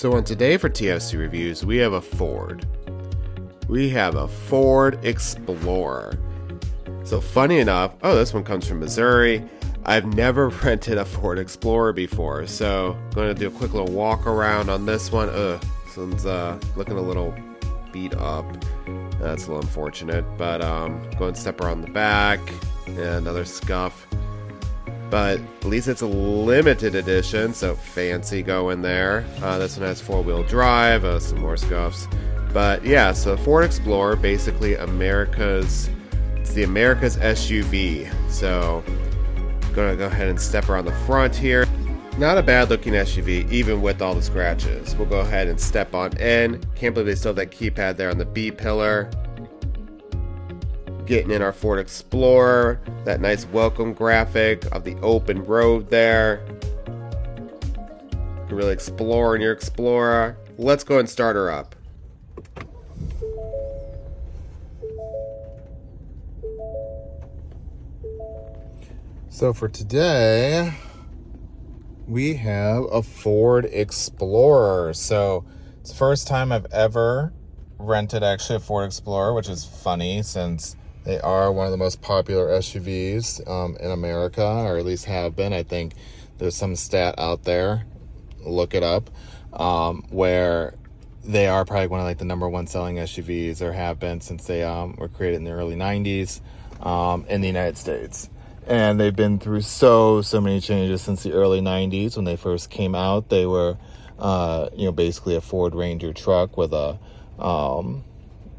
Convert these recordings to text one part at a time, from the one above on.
So on today for TFC Reviews, we have a Ford. We have a Ford Explorer. So funny enough, this one comes from Missouri. I've never rented a Ford Explorer before, so I'm going to do a quick little walk around on this one. This one's looking a little beat up. That's a little unfortunate, but go and step around the back. And another scuff. But at least it's a limited edition, so fancy going there. This one has four-wheel drive, some more scuffs. But yeah, so Ford Explorer, basically it's the America's SUV. So I'm gonna go ahead and step around the front here. Not a bad looking SUV, even with all the scratches. We'll go ahead and step on in. Can't believe they still have that keypad there on the B pillar. Getting in our Ford Explorer, that nice welcome graphic of the open road there. You can really explore in your Explorer. Let's go and start her up. So for today, we have a Ford Explorer. So it's the first time I've ever rented actually a Ford Explorer, which is funny since they are one of the most popular SUVs in America, or at least have been. I think there's some stat out there, look it up, where they are probably one of like the #1 selling SUVs, or have been since they were created in the early 90s in the United States. And they've been through so many changes since the early 90s. When they first came out, they were basically a Ford Ranger truck with a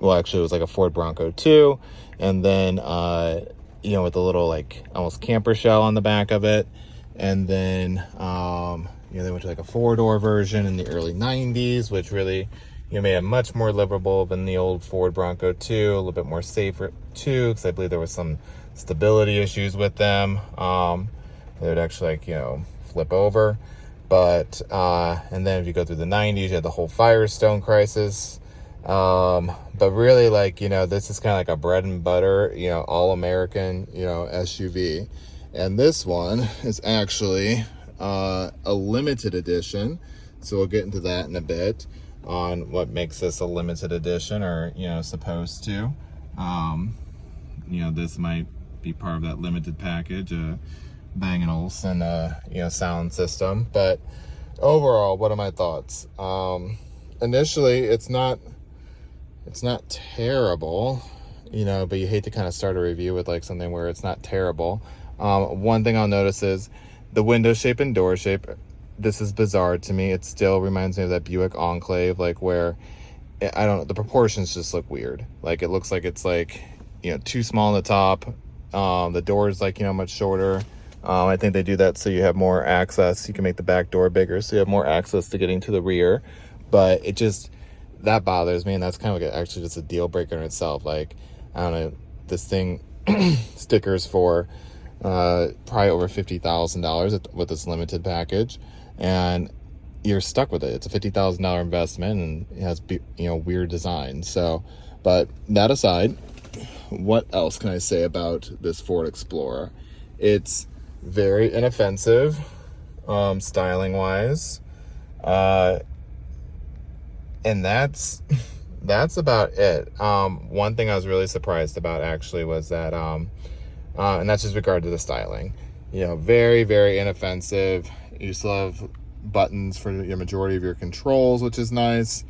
actually it was like a Ford Bronco II, and then with a little like almost camper shell on the back of it. And then they went to like a four-door version in the early 90s, which really made it much more livable than the old Ford Bronco II, a little bit more safer too, because I believe there was some stability issues with them. They would actually flip over. But and then if you go through the 90s, you had the whole Firestone crisis. But really, this is kind of like a bread and butter, all American, SUV. And this one is actually a limited edition. So we'll get into that in a bit on what makes this a limited edition, or, supposed to. This might be part of that limited package, Bang & Olufsen, sound system. But overall, what are my thoughts? Initially, it's not terrible, but you hate to kind of start a review with like something where it's not terrible. One thing I'll notice is the window shape and door shape. This is bizarre to me. It still reminds me of that Buick Enclave, where I don't know, the proportions just look weird. It looks like it's too small on the top. The door is much shorter. I think they do that so you have more access. You can make the back door bigger so you have more access to getting to the rear. But that bothers me, and that's kind of actually just a deal breaker in itself. I don't know, this thing stickers for probably over $50,000 with this limited package, and you're stuck with it. It's a $50,000 investment, and it has weird design. So, but that aside, what else can I say about this Ford Explorer? It's very inoffensive, styling wise. And that's about it. One thing I was really surprised about actually was that, and that's just regard to the styling. Very, very inoffensive. You still have buttons for your majority of your controls, which is nice.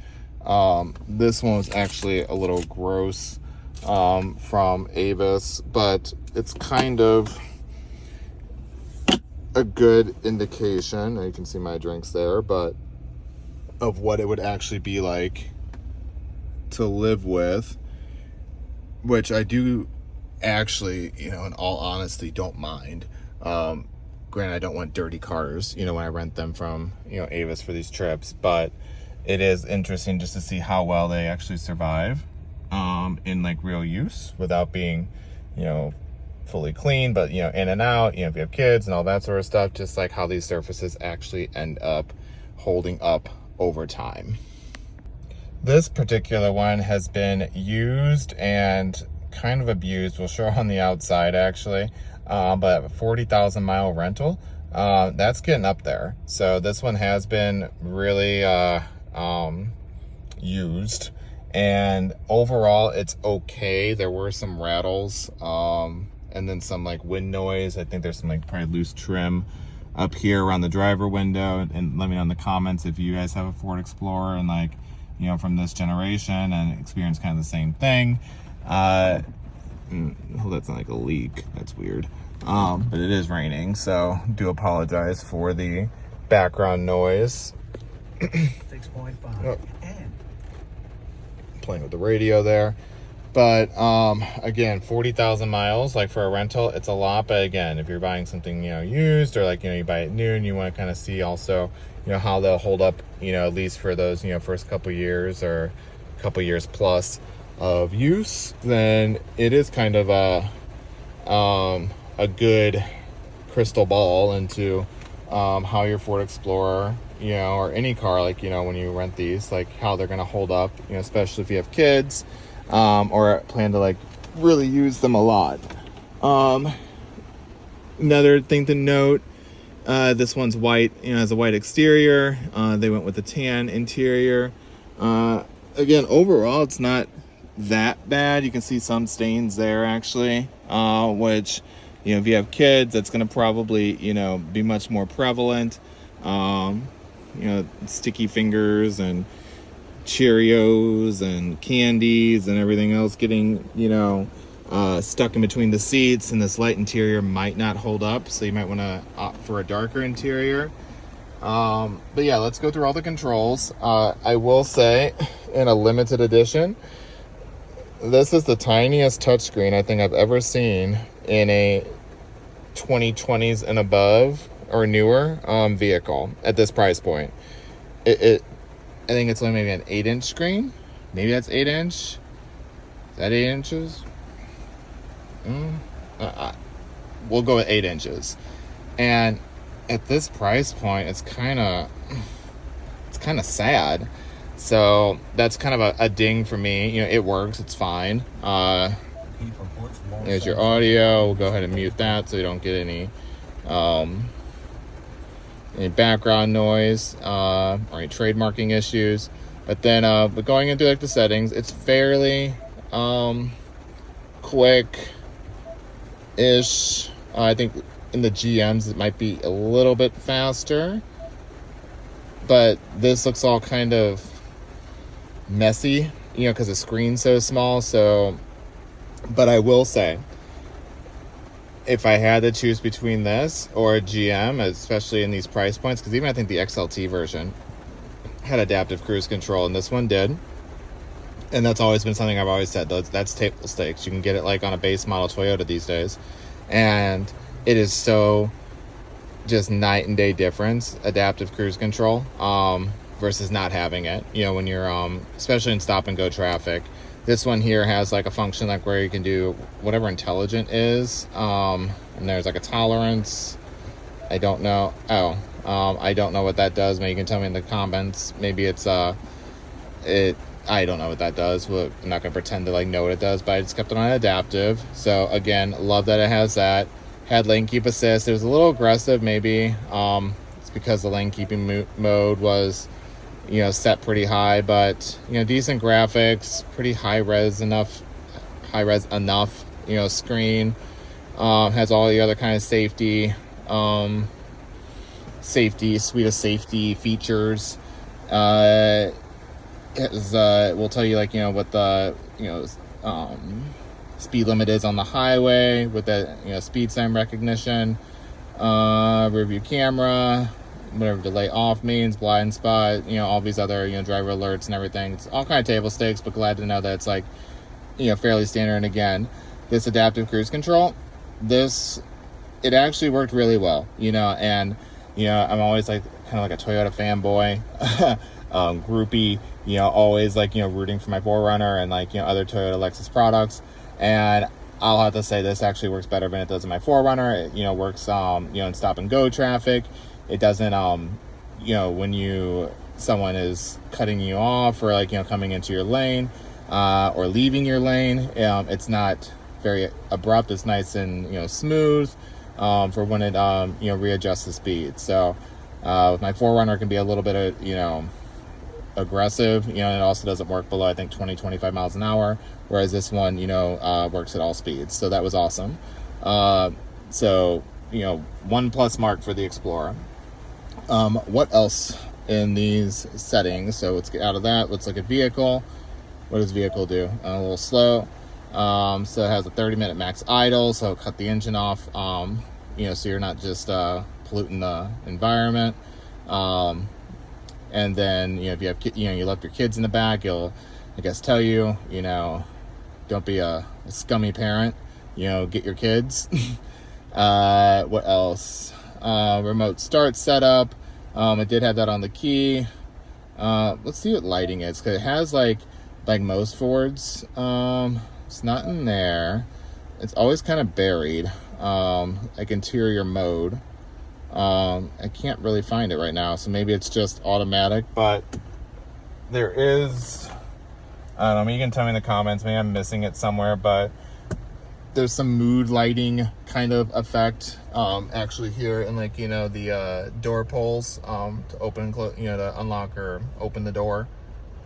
This one was actually a little gross from Avis, but it's kind of a good indication. You can see my drinks there, but of what it would actually be like to live with, which I do actually, in all honesty, don't mind. Granted, I don't want dirty cars, when I rent them from, Avis for these trips, but it is interesting just to see how well they actually survive in real use without being, fully clean, but, in and out, if you have kids and all that sort of stuff, just how these surfaces actually end up holding up over time. This particular one has been used and kind of abused. We'll show on the outside actually, but 40,000 mile rental, that's getting up there. So this one has been really used. And overall, it's okay. There were some rattles, and then some like wind noise. I think there's some like probably loose trim up here around the driver window. And let me know in the comments if you guys have a Ford Explorer and like, you know, from this generation and experience kind of the same thing. Oh, that's not like a leak. That's weird. But it is raining, so do apologize for the background noise. 6.5. Oh. Playing with the radio there. But again, 40,000 miles, like for a rental, it's a lot. But again, if you're buying something, you know, used, or like, you know, you buy it new and you want to kind of see also, you know, how they'll hold up, you know, at least for those, you know, first couple years or couple years plus of use, then it is kind of a good crystal ball into how your Ford Explorer, you know, or any car, like, you know, when you rent these, like how they're going to hold up, you know, especially if you have kids, or plan to like really use them a lot. Another thing to note, this one's white, you know, has a white exterior. They went with a tan interior. Again, overall, it's not that bad. You can see some stains there actually, which, you know, if you have kids, that's going to probably, you know, be much more prevalent. You know, sticky fingers and Cheerios and candies and everything else getting, you know, stuck in between the seats, and this light interior might not hold up, so you might want to opt for a darker interior. But yeah, let's go through all the controls. I will say, in a limited edition, this is the tiniest touchscreen I think I've ever seen in a 2020s and above or newer vehicle at this price point. I think it's only maybe an 8-inch screen. Maybe that's 8-inch. Is that 8 inches? We'll go with 8 inches. And at this price point, it's kind of sad. So that's kind of a ding for me. You know, it works. It's fine. There's your audio. We'll go ahead and mute that so you don't get any background noise or any trademarking issues. But then but going into like the settings, it's fairly quick-ish. I think in the GMs it might be a little bit faster, but this looks all kind of messy, you know, because the screen's so small. So, but I will say, if I had to choose between this or a GM, especially in these price points, because even I think the XLT version had adaptive cruise control, and this one did. And that's always been something I've always said. That's table stakes. You can get it like on a base model Toyota these days. And it is so just night and day difference, adaptive cruise control, versus not having it. You know, when you're, especially in stop and go traffic. This one here has like a function like where you can do whatever intelligent is. And there's like a tolerance. I don't know. I don't know what that does. Maybe you can tell me in the comments. Maybe it's, I don't know what that does. Well, I'm not going to pretend to like know what it does, but I just kept it on adaptive. So again, love that it has that. Had lane keep assist. It was a little aggressive maybe. It's because the lane keeping mode was, you know, set pretty high, but, you know, decent graphics, pretty high res enough, you know, screen. Has all the other kind of safety, suite of safety features. We'll tell you, like, you know, what the, you know, speed limit is on the highway with the, you know, speed sign recognition, rear view camera, whatever delay off means, blind spot, you know, all these other, you know, driver alerts and everything. It's all kind of table stakes, but glad to know that it's like, you know, fairly standard. And again, this adaptive cruise control, it actually worked really well, you know. And, you know, I'm always like kind of like a Toyota fanboy, groupie, you know, always like, you know, rooting for my 4Runner and like, you know, other Toyota Lexus products. And I'll have to say this actually works better than it does in my 4Runner. It, you know, works, you know, in stop and go traffic. It doesn't, you know, when someone is cutting you off or like, you know, coming into your lane, or leaving your lane, it's not very abrupt. It's nice and, you know, smooth, for when it, you know, readjusts the speed. So, with my 4Runner, it can be a little bit of, you know, aggressive, and it also doesn't work below, I think, 20-25 miles an hour, whereas this one, works at all speeds. So that was awesome. So 1+ mark for the Explorer. What else in these settings? So let's get out of that. Let's look at vehicle. What does vehicle do? A little slow. So it has a 30-minute max idle, so cut the engine off, so you're not just polluting the environment. And then, if you have, you left your kids in the back, you'll, I guess, tell you, don't be a scummy parent, get your kids. What else? Remote start setup. It did have that on the key. Let's see what lighting is, because it has like most Fords. It's not in there. It's always kind of buried. Like interior mode. I can't really find it right now, so maybe it's just automatic, but there is, I don't know, you can tell me in the comments, maybe I'm missing it somewhere, but there's some mood lighting kind of effect, actually here in the door pulls, to open and close, to unlock or open the door,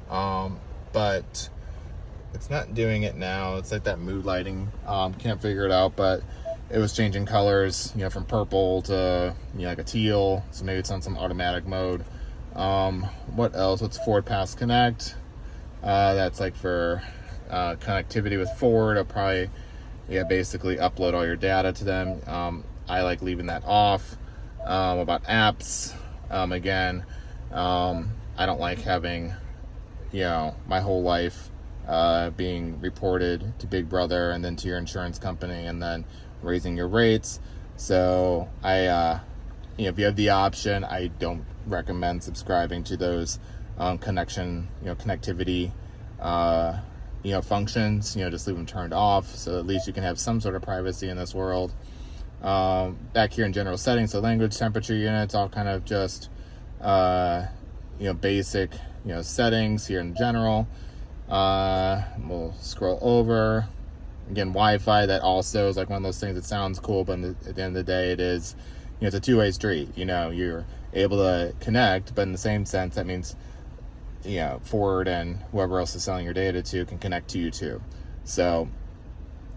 but it's not doing it now. It's like that mood lighting, can't figure it out, but it was changing colors, from purple to, like a teal. So maybe it's on some automatic mode. What else? What's Ford Pass Connect? That's like for connectivity with Ford. I'll probably, basically upload all your data to them. I like leaving that off. About apps, again, I don't like having, my whole life being reported to Big Brother and then to your insurance company and then raising your rates. So I if you have the option, I don't recommend subscribing to those connectivity functions. Just leave them turned off, so at least you can have some sort of privacy in this world. Back here in general settings, so language, temperature units, all kind of just basic settings here in general. We'll scroll over. Again, Wi-Fi, that also is like one of those things that sounds cool, but at the end of the day, it is, it's a two-way street. You're able to connect, but in the same sense, that means, Ford and whoever else is selling your data to can connect to you too. So,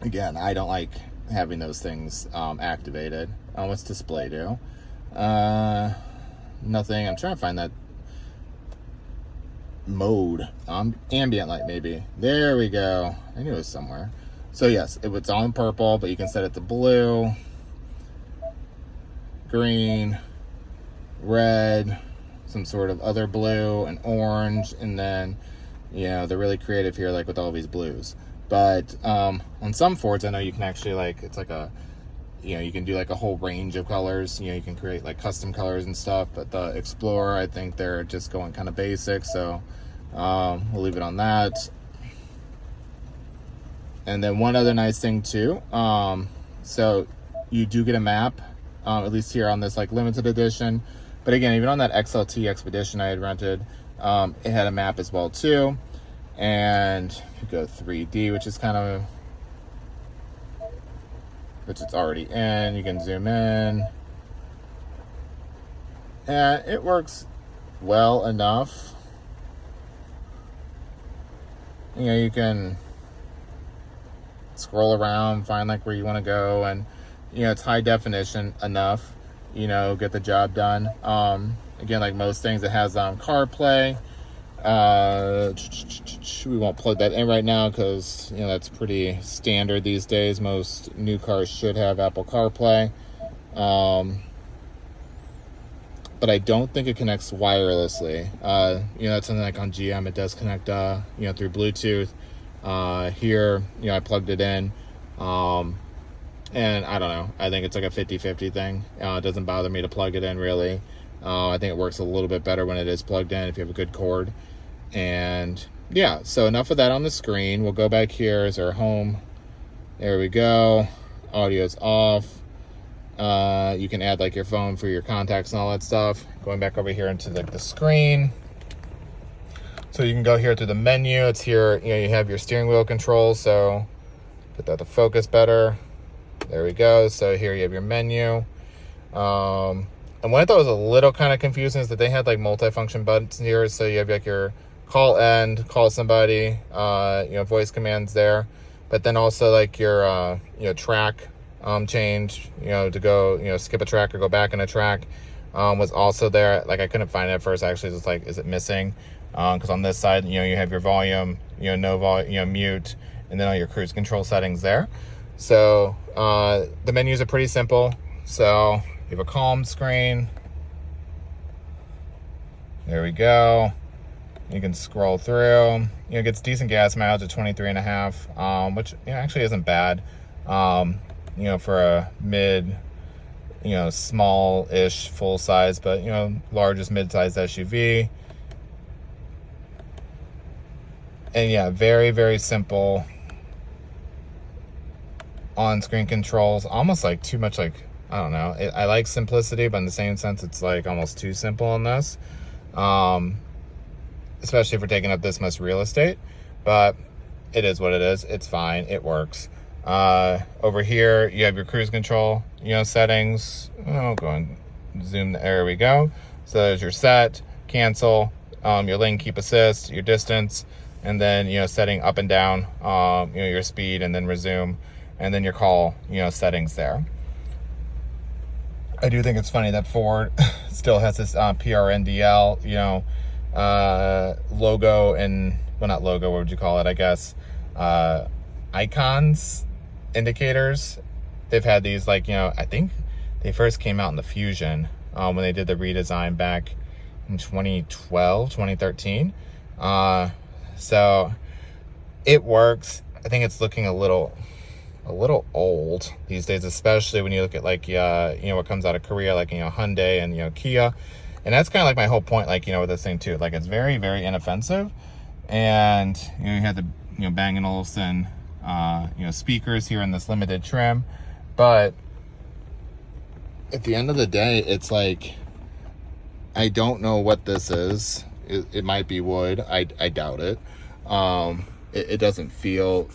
again, I don't like having those things activated. What's display do? Nothing. I'm trying to find that mode. Ambient light, maybe. There we go. I knew it was somewhere. So yes, it's on purple, but you can set it to blue, green, red, some sort of other blue, and orange, and then, they're really creative here, like with all these blues. But on some Fords, I know you can actually it's like a, you can do like a whole range of colors. You can create like custom colors and stuff. But the Explorer, I think they're just going kind of basic, so we'll leave it on that. And then one other nice thing too, so you do get a map, at least here on this limited edition. But again, even on that XLT Expedition I had rented, it had a map as well too. And if you go 3D, which is which it's already in, you can zoom in. And it works well enough. You can scroll around, find where you want to go, and it's high definition enough, get the job done. Again, like most things, it has CarPlay. We won't plug that in right now because that's pretty standard these days. Most new cars should have Apple CarPlay, but I don't think it connects wirelessly. That's something like on GM, it does connect through Bluetooth. Here, I plugged it in, and I don't know, I think it's like a 50-50 thing. It doesn't bother me to plug it in, really. I think it works a little bit better when it is plugged in if you have a good cord. And yeah, so enough of that on the screen. We'll go back here as our home. There we go. Audio's off. You can add your phone for your contacts and all that stuff. Going back over here into the screen. So you can go here to the menu. It's here, you have your steering wheel controls, so get that to focus better. There we go. So here you have your menu. And what I thought was a little kind of confusing is that they had like multi-function buttons here. So you have like your call end, call somebody, voice commands there, but then also like your track change, to go, skip a track or go back in a track, was also there. Like I couldn't find it at first. Actually, just like, is it missing? Because on this side, you have your volume, no volume, mute, and then all your cruise control settings there. So the menus are pretty simple. So you have a calm screen. There we go. You can scroll through. It gets decent gas mileage at 23.5, which actually isn't bad. For a mid, small-ish full size, but largest mid-size SUV. And yeah, very, very simple on-screen controls. Almost like too much, like, I don't know. I like simplicity, but in the same sense, it's like almost too simple on this. Especially if we're taking up this much real estate. But it is what it is. It's fine. It works. Over here, you have your cruise control, settings. Oh, go and zoom. There we go. So there's your set, cancel, your lane keep assist, your distance, and then, setting up and down, your speed, and then resume, and then your call, settings there. I do think it's funny that Ford still has this PRNDL, logo and, well, not logo, what would you call it, I guess, icons, indicators. They've had these, like, I think they first came out in the Fusion when they did the redesign back in 2012, 2013. So it works. I think it's looking a little old these days, especially when you look at like what comes out of Korea, like Hyundai and Kia. And that's kind of like my whole point, like with this thing too, like it's very, very inoffensive. And you had the Bang & Olufsen speakers here in this limited trim, but at the end of the day, it's like, I don't know what this is. It might be wood. I doubt it. It doesn't feel,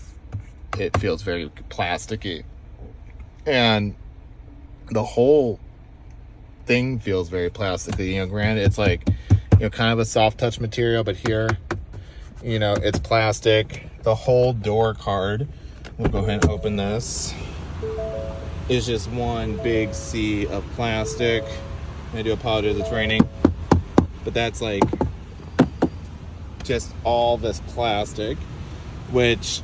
it feels very plasticky, and the whole thing feels very plasticky. Granted, it's like, kind of a soft touch material, but here, it's plastic. The whole door card, we'll go ahead and open this, is just one big sea of plastic. I do apologize, it's raining, but that's like just all this plastic, which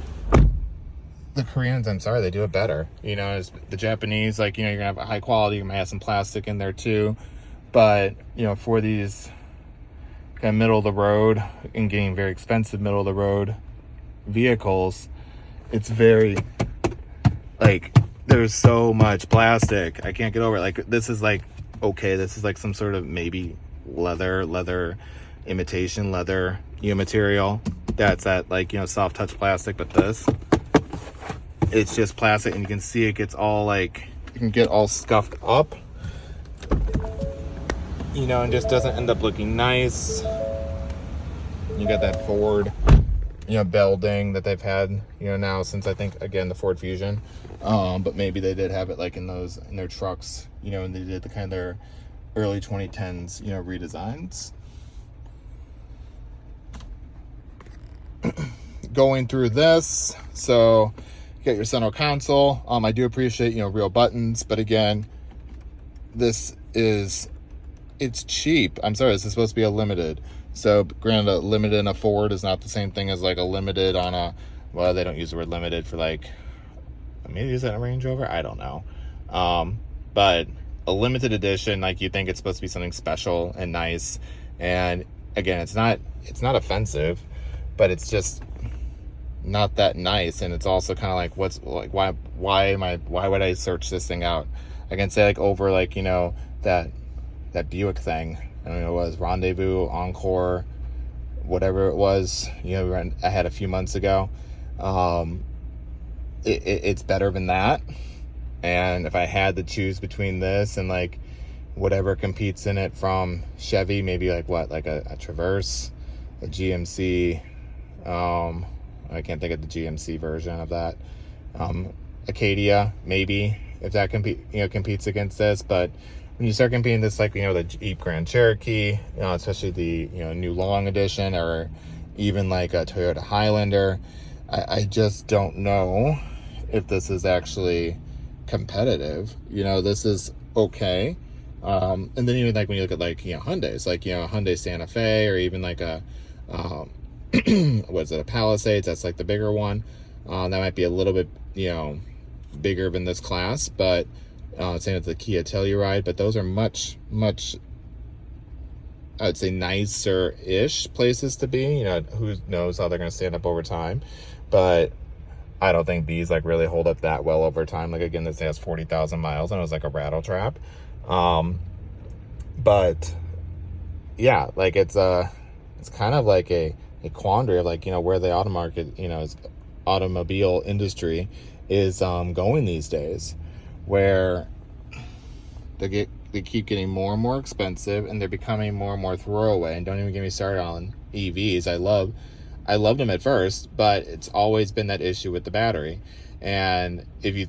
the Koreans, I'm sorry, they do it better. As the Japanese, like, you're gonna have a high quality, you're gonna have some plastic in there too, but for these kind of middle of the road and getting very expensive middle of the road vehicles, it's very, like, there's so much plastic. I can't get over it. Like, this is like, okay, this is like some sort of maybe leather imitation leather material that's that, like, soft touch plastic, but this, it's just plastic, and you can see it gets all, like, you can get all scuffed up, and just doesn't end up looking nice. You got that Ford building that they've had now since, I think, again, the Ford Fusion, but maybe they did have it like in their trucks, and they did the kind of their early 2010s redesigns. Going through this, so you got your center console. I do appreciate real buttons, but again, it's cheap. I'm sorry, this is supposed to be a limited. So granted, a limited in a Ford is not the same thing as like a limited on a, well, they don't use the word limited for, like, maybe is that a Range Rover? I don't know. But a limited edition, like, you think it's supposed to be something special and nice. And again, it's not offensive, but it's just not that nice. And it's also kind of like, what's like, why would I search this thing out? I can say, like, over, like, that Buick thing. I don't know what it was, Rendezvous, Encore, whatever it was, I had a few months ago. It's better than that. And if I had to choose between this and, like, whatever competes in it from Chevy, maybe like what, like a Traverse, a GMC, I can't think of the GMC version of that, Acadia, maybe, if that competes against this. But when you start competing this, like, the Jeep Grand Cherokee, especially the, new Long Edition, or even like a Toyota Highlander, I just don't know if this is actually competitive. This is okay. And then even like when you look at like, Hyundais, like, Hyundai Santa Fe, or even like a, what's it, a Palisades, that's like the bigger one. That might be a little bit, bigger than this class, but same with the Kia Telluride, but those are much, I would say, nicer-ish places to be. Who knows how they're going to stand up over time, but I don't think these like really hold up that well over time. Like, again, this has 40,000 miles and it was like a rattle trap. But yeah, like it's kind of like a quandary of like, where the automobile industry is going these days, where they keep getting more and more expensive, and they're becoming more and more throwaway. And don't even get me started on EVs. I loved them at first, but it's always been that issue with the battery. And if you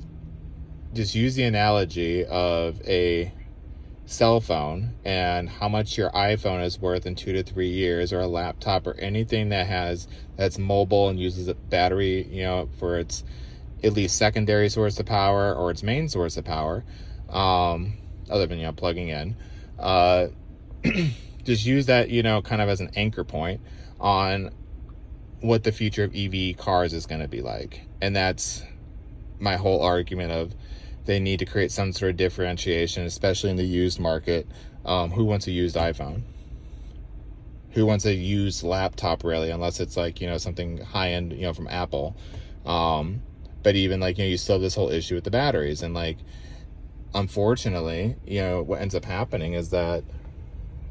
just use the analogy of a cell phone and how much your iPhone is worth in 2 to 3 years, or a laptop, or anything that's mobile and uses a battery, for its at least secondary source of power or its main source of power, other than, plugging in, just use that, kind of as an anchor point on what the future of EV cars is going to be like. And that's my whole argument of they need to create some sort of differentiation, especially in the used market. Who wants a used iPhone? Who wants a used laptop, really, unless it's like, something high-end, from Apple. But even like, you still have this whole issue with the batteries. And like, unfortunately, what ends up happening is that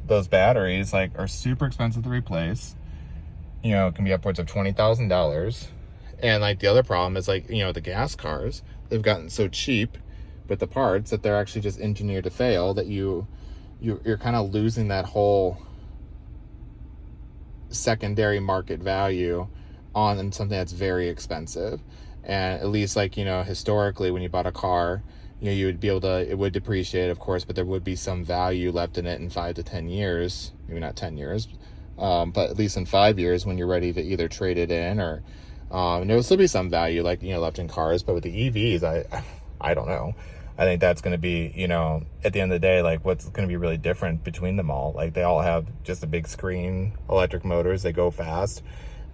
those batteries like are super expensive to replace. It can be upwards of $20,000. And like the other problem is like, the gas cars, they've gotten so cheap with the parts that they're actually just engineered to fail, that you're kind of losing that whole secondary market value on something that's very expensive. And at least like, historically, when you bought a car, you would be able to, it would depreciate, of course, but there would be some value left in it in 5 to 10 years, maybe not 10 years, but at least in 5 years when you're ready to either trade it in, or and there will still be some value like, left in cars. But with the EVs, I don't know. I think that's going to be, at the end of the day, like what's going to be really different between them all. Like they all have just a big screen, electric motors, they go fast.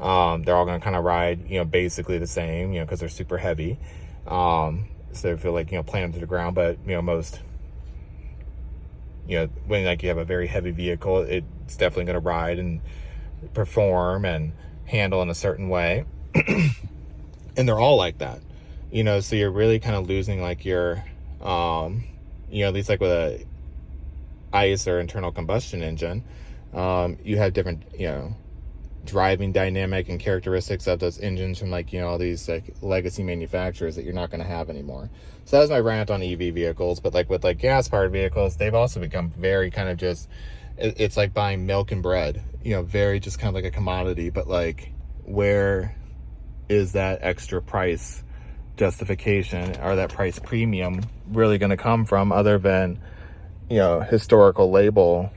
They're all going to kind of ride, basically the same, because they're super heavy. So I feel like, plant them to the ground, but, most, when like you have a very heavy vehicle, it's definitely going to ride and perform and handle in a certain way. And they're all like that, so you're really kind of losing like your, at least like with a ICE or internal combustion engine, you have different, driving dynamic and characteristics of those engines from like, all these like legacy manufacturers that you're not going to have anymore. So that was my rant on EV vehicles. But like with like gas powered vehicles, they've also become very kind of just, it's like buying milk and bread, very just kind of like a commodity. But like, where is that extra price justification, or that price premium really going to come from, other than, historical label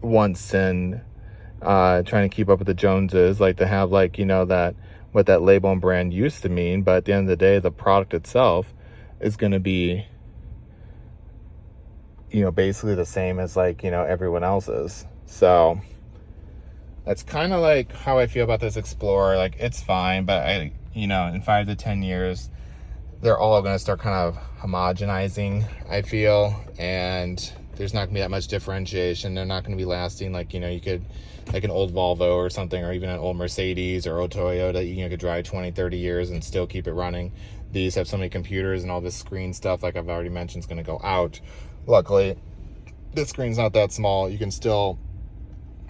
once in, trying to keep up with the Joneses, like to have like, that what that label and brand used to mean. But at the end of the day, the product itself is going to be, basically the same as like, everyone else's. So that's kind of like how I feel about this Explorer. Like it's fine, but in 5 to 10 years, they're all going to start kind of homogenizing, I feel, and there's not gonna be that much differentiation. They're not gonna be lasting like, you could, like an old Volvo or something, or even an old Mercedes or old Toyota, you could drive 20, 30 years and still keep it running. These have so many computers, and all this screen stuff, like I've already mentioned, is gonna go out. Luckily, this screen's not that small. You can still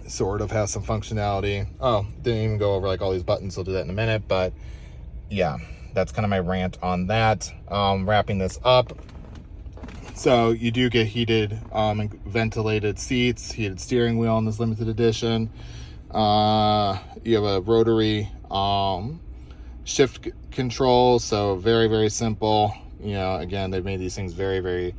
sort of have some functionality. Oh, didn't even go over like all these buttons. I'll do that in a minute, but yeah, that's kind of my rant on that. Wrapping this up. So you do get heated and ventilated seats, heated steering wheel in this limited edition. You have a rotary shift control, so very, very simple. Again, they've made these things very, very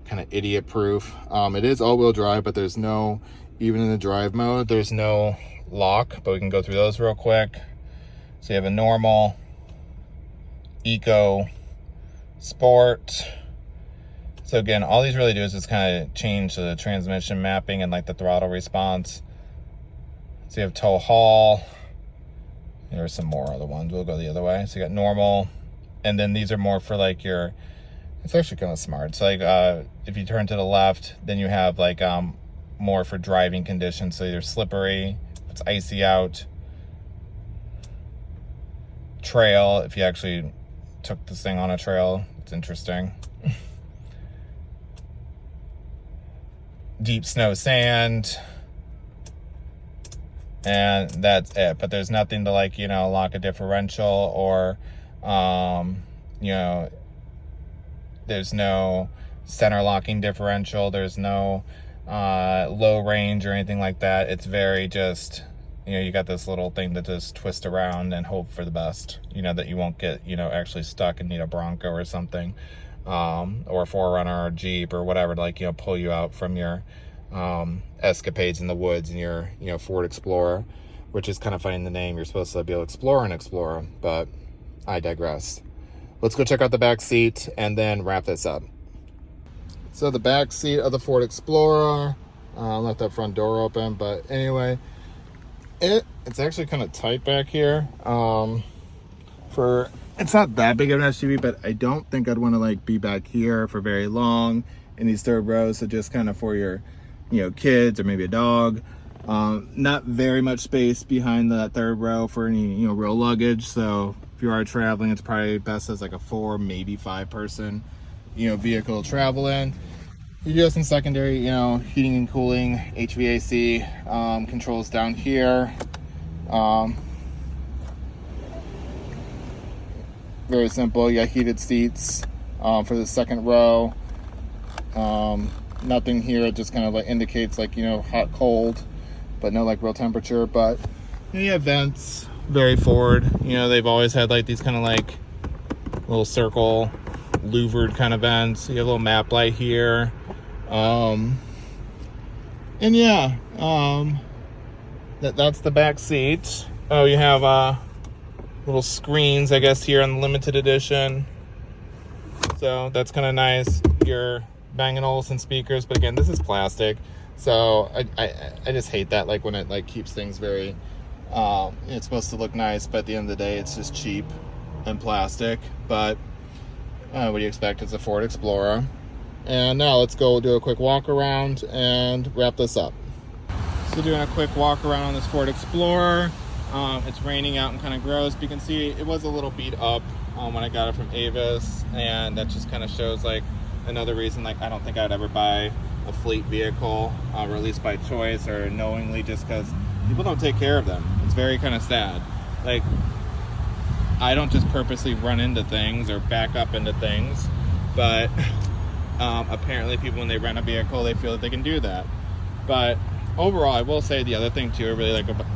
kind of idiot proof. It is all-wheel drive, but there's no, even in the drive mode, there's no lock, but we can go through those real quick. So you have a normal, eco, sport. So again, all these really do is just kind of change the transmission mapping and like the throttle response. So you have tow haul. There's some more other ones. We'll go the other way. So you got normal, and then these are more for like your, it's actually kind of smart. So like if you turn to the left, then you have like more for driving conditions. So you're slippery, if it's icy out, trail, if you actually took this thing on a trail, it's interesting. Deep snow, sand, and that's it. But there's nothing to like, you know, lock a differential or you know, there's no center locking differential, there's no low range or anything like that. It's very just, you know, you got this little thing that just twist around and hope for the best, you know, that you won't get, you know, actually stuck and need a Bronco or something, or a 4Runner or a Jeep or whatever to, like, you know, pull you out from your escapades in the woods in your, you know, Ford Explorer, which is kind of funny in the name. You're supposed to be able to explore an Explorer, but I digress. Let's go check out the back seat and then wrap this up. So the back seat of the Ford Explorer, left that front door open, but anyway, it's actually kind of tight back here. It's not that big of an SUV, but I don't think I'd want to like be back here for very long in these third rows. So just kind of for your, you know, kids or maybe a dog. Not very much space behind that third row for any, you know, real luggage. So if you are traveling, it's probably best as like a 4, maybe 5 person, you know, vehicle to travel in. You do have some secondary, you know, heating and cooling, HVAC controls down here. Very simple. You got heated seats for the second row. Nothing here. It just kind of like indicates like, you know, hot, cold, but no like real temperature. But you know, you have vents. Very Ford. You know, they've always had like these kind of like little circle louvered kind of vents. You have a little map light here. And yeah, that's the back seat. Oh, you have little screens, I guess, here on the limited edition. So that's kind of nice. Your Bang & Olufsen speakers, but again, this is plastic. So I just hate that, like when it like keeps things very, it's supposed to look nice, but at the end of the day, it's just cheap and plastic. But what do you expect? It's a Ford Explorer. And now let's go do a quick walk around and wrap this up. So doing a quick walk around on this Ford Explorer. It's raining out and kind of gross, but you can see it was a little beat up when I got it from Avis, and that just kind of shows like another reason like I don't think I'd ever buy a fleet vehicle, or at least by choice or knowingly, just because people don't take care of them. It's very kind of sad. Like, I don't just purposely run into things or back up into things, but apparently people, when they rent a vehicle, they feel that they can do that. But overall, I will say the other thing too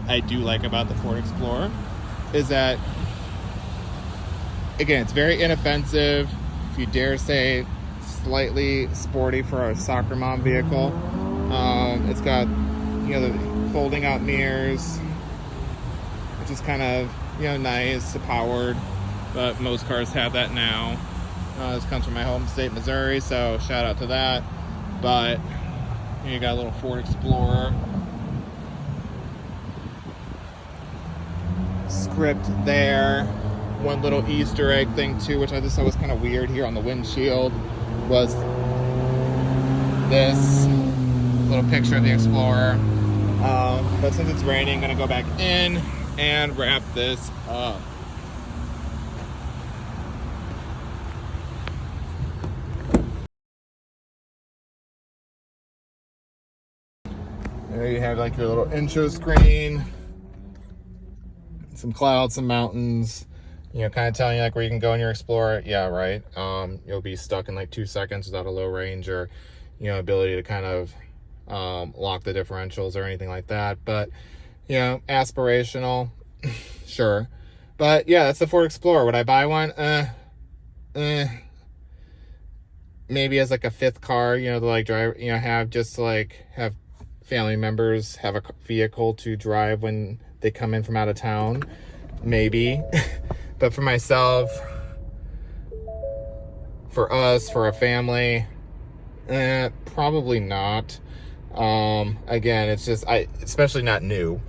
I do like about the Ford Explorer is that, again, it's very inoffensive, if you dare say slightly sporty for a soccer mom vehicle. It's got, you know, the folding out mirrors, which is kind of, you know, nice, powered, but most cars have that now. This comes from my home state, Missouri, so shout out to that. But you got a little Ford Explorer script there. One little Easter egg thing too, which I just thought was kind of weird here on the windshield, was this little picture of the Explorer. But since it's raining, I'm gonna go back in and wrap this up. There you have like your little intro screen, some clouds, some mountains, you know, kind of telling you like where you can go in your Explorer. Yeah, right. You'll be stuck in like 2 seconds without a low range or, you know, ability to kind of lock the differentials or anything like that. But, you know, aspirational, sure. But yeah, that's the Ford Explorer. Would I buy one? maybe as like a fifth car, you know, to like drive, you know, have just to like have family members have a vehicle to drive when they come in from out of town, maybe. But for myself, for us, for a family, probably not. Again, it's just, especially not new,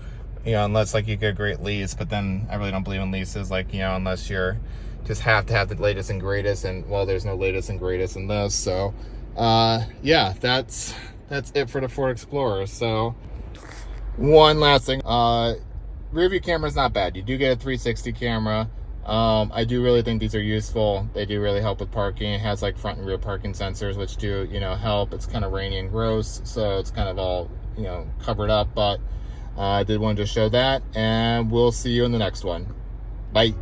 you know, unless like you get a great lease, but then I really don't believe in leases, like, you know, unless you're just have to have the latest and greatest, and well, there's no latest and greatest in this. So yeah, that's it for the Ford Explorer. So one last thing, rear view camera is not bad. You do get a 360 camera. I do really think these are useful. They do really help with parking. It has like front and rear parking sensors, which do, you know, help. It's kind of rainy and gross, so it's kind of all, you know, covered up, but I did want to show that, and we'll see you in the next one. Bye.